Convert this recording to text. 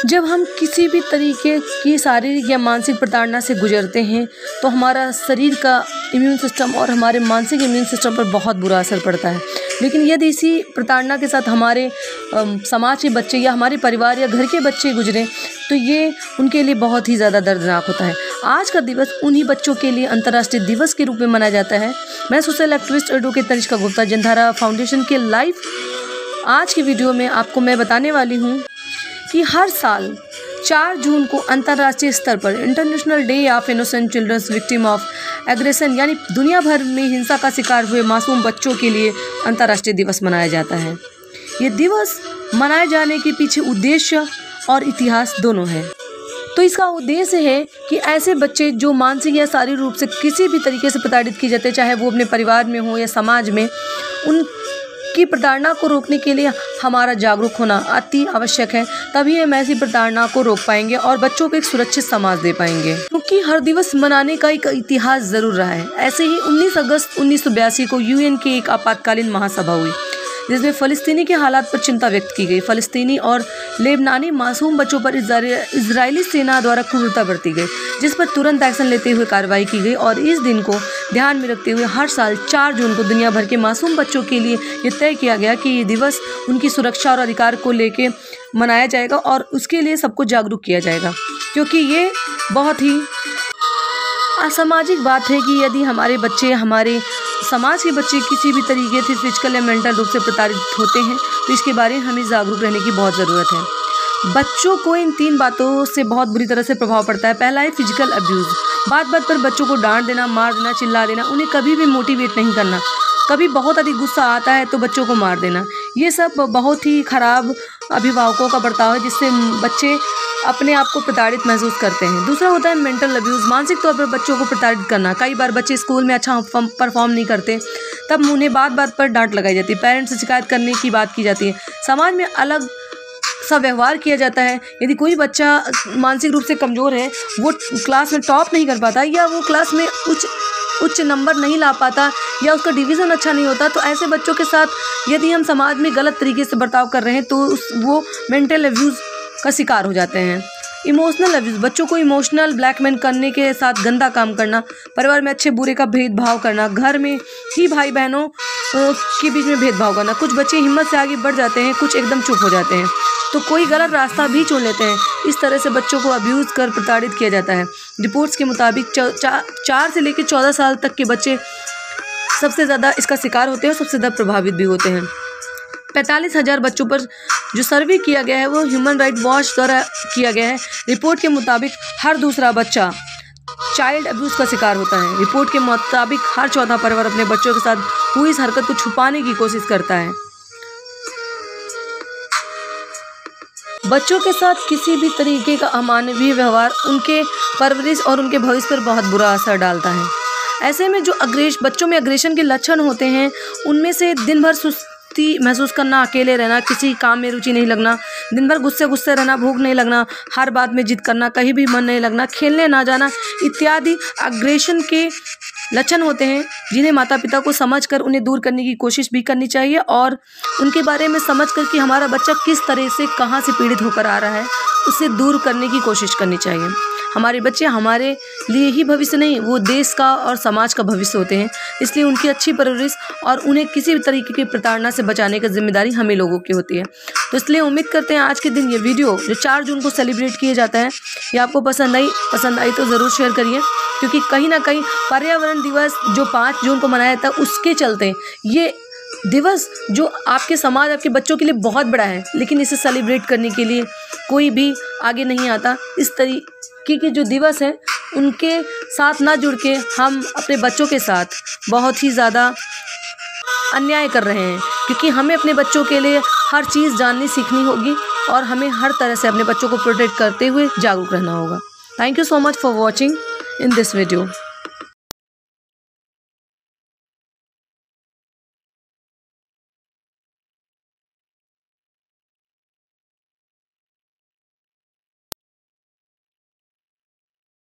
जब हम किसी भी तरीके की शारीरिक या मानसिक प्रताड़ना से गुजरते हैं तो हमारा शरीर का इम्यून सिस्टम और हमारे मानसिक इम्यून सिस्टम पर बहुत बुरा असर पड़ता है। लेकिन यदि इसी प्रताड़ना के साथ हमारे समाज के बच्चे या हमारे परिवार या घर के बच्चे गुजरें तो ये उनके लिए बहुत ही ज़्यादा दर्दनाक होता है। आज का दिवस उन्हीं बच्चों के लिए अंतर्राष्ट्रीय दिवस के रूप में मनाया जाता है। मैं social activist advocate Tanishka Gupta, Jandhara foundation के लाइव आज की वीडियो में आपको मैं बताने वाली हूँ कि हर साल 4 जून को अंतर्राष्ट्रीय स्तर पर international day of innocent childrens victim of aggression यानी दुनिया भर में हिंसा का शिकार हुए मासूम बच्चों के लिए अंतर्राष्ट्रीय दिवस मनाया जाता है। ये दिवस मनाए जाने के पीछे उद्देश्य और इतिहास दोनों है। तो इसका उद्देश्य है कि ऐसे बच्चे जो मानसिक या शारीरिक रूप से किसी भी तरीके से प्रताड़ित किए जाते हैं, चाहे वो अपने परिवार में हो या समाज में, उनकी प्रताड़ना को रोकने के लिए हमारा जागरूक होना अति आवश्यक है। तभी हम ऐसी प्रताड़ना को रोक पाएंगे और बच्चों को एक सुरक्षित समाज दे पाएंगे, क्योंकि हर दिवस मनाने का एक इतिहास जरूर रहा है। ऐसे ही 19 अगस्त 1982 को यूएन की एक आपातकालीन महासभा हुई जिसमें फ़लस्तीनी के हालात पर चिंता व्यक्त की गई। फ़लस्तीनी और लेबनानी मासूम बच्चों पर इजरायली सेना द्वारा क्रूरता बरती गई, जिस पर तुरंत एक्शन लेते हुए कार्रवाई की गई। और इस दिन को ध्यान में रखते हुए हर साल 4 जून को दुनिया भर के मासूम बच्चों के लिए ये तय किया गया कि ये दिवस उनकी सुरक्षा और अधिकार को लेकर मनाया जाएगा और उसके लिए सबको जागरूक किया जाएगा, क्योंकि ये बहुत ही असामाजिक बात है कि यदि हमारे बच्चे, हमारे समाज के बच्चे किसी भी तरीके से फिजिकल या मेंटल रूप से प्रताड़ित होते हैं तो इसके बारे में हमें जागरूक रहने की बहुत ज़रूरत है। बच्चों को इन 3 बातों से बहुत बुरी तरह से प्रभाव पड़ता है। पहला है फिजिकल अब्यूज़, बात बात पर बच्चों को डांट देना, मार देना, चिल्ला देना, उन्हें कभी भी मोटिवेट नहीं करना। कभी बहुत अधिक गुस्सा आता है तो बच्चों को मार देना। ये सब बहुत ही ख़राब अभिभावकों का बर्ताव है, जिससे बच्चे अपने आप को प्रताड़ित महसूस करते हैं। दूसरा होता है मेंटल अब्यूज़, मानसिक तौर पर बच्चों को प्रताड़ित करना। कई बार बच्चे स्कूल में अच्छा परफॉर्म नहीं करते, तब उन्हें बात बात पर डांट लगाई जाती है, पेरेंट्स से शिकायत करने की बात की जाती है, समाज में अलग सा व्यवहार किया जाता है। यदि कोई बच्चा मानसिक रूप से कमज़ोर है, वो क्लास में टॉप नहीं कर पाता या वो क्लास में उच्च नंबर नहीं ला पाता या उसका डिवीज़न अच्छा नहीं होता, तो ऐसे बच्चों के साथ यदि हम समाज में गलत तरीके से बर्ताव कर रहे हैं तो वो मेंटल अब्यूज़ का शिकार हो जाते हैं। इमोशनल अब्यूज़, बच्चों को इमोशनल ब्लैकमेल करने के साथ गंदा काम करना, परिवार में अच्छे बुरे का भेदभाव करना, घर में ही भाई बहनों के बीच में भेदभाव करना। कुछ बच्चे हिम्मत से आगे बढ़ जाते हैं, कुछ एकदम चुप हो जाते हैं, तो कोई गलत रास्ता भी चुन लेते हैं। इस तरह से बच्चों को अब्यूज़ कर प्रताड़ित किया जाता है। रिपोर्ट्स के मुताबिक 4 से लेकर 14 साल तक के बच्चे सबसे ज़्यादा इसका शिकार होते हैं और सबसे ज़्यादा प्रभावित भी होते हैं। 45,000 बच्चों पर जो सर्वे किया गया है वो ह्यूमन राइट वॉच द्वारा किया गया है। रिपोर्ट के मुताबिक हर दूसरा बच्चा चाइल्ड अब्यूज़ का शिकार होता है। रिपोर्ट के मुताबिक हर चौथा परिवार अपने बच्चों के साथ हुई इस हरकत को छुपाने की कोशिश करता है। बच्चों के साथ किसी भी तरीके का अमानवीय व्यवहार उनके परवरिश और उनके भविष्य पर बहुत बुरा असर डालता है। ऐसे में जो बच्चों में अग्रेशन के लक्षण होते हैं उनमें से दिन भर सुस्ती महसूस करना, अकेले रहना, किसी काम में रुचि नहीं लगना, दिन भर गुस्से रहना, भूख नहीं लगना, हर बात में जिद करना, कहीं भी मन नहीं लगना, खेलने ना जाना इत्यादि अग्रेशन के लक्षण होते हैं, जिन्हें माता पिता को समझकर उन्हें दूर करने की कोशिश भी करनी चाहिए और उनके बारे में समझकर कि हमारा बच्चा किस तरह से कहाँ से पीड़ित होकर आ रहा है उसे दूर करने की कोशिश करनी चाहिए। हमारे बच्चे हमारे लिए ही भविष्य नहीं, वो देश का और समाज का भविष्य होते हैं, इसलिए उनकी अच्छी परवरिश और उन्हें किसी भी तरीके की प्रताड़ना से बचाने की जिम्मेदारी हमें लोगों की होती है। तो इसलिए उम्मीद करते हैं आज के दिन ये वीडियो जो 4 जून को सेलिब्रेट किया जाता है ये आपको पसंद आई तो ज़रूर शेयर करिए, क्योंकि कहीं ना कहीं पर्यावरण दिवस जो 5 जून को मनाया जाता है उसके चलते ये दिवस जो आपके समाज, आपके बच्चों के लिए बहुत बड़ा है, लेकिन इसे सेलिब्रेट करने के लिए कोई भी आगे नहीं आता। इस तरीके के जो दिवस हैं उनके साथ ना जुड़ के हम अपने बच्चों के साथ बहुत ही ज़्यादा अन्याय कर रहे हैं, क्योंकि हमें अपने बच्चों के लिए हर चीज़ जाननी सीखनी होगी और हमें हर तरह से अपने बच्चों को प्रोटेक्ट करते हुए जागरूक रहना होगा। Thank you so much for watching in this video.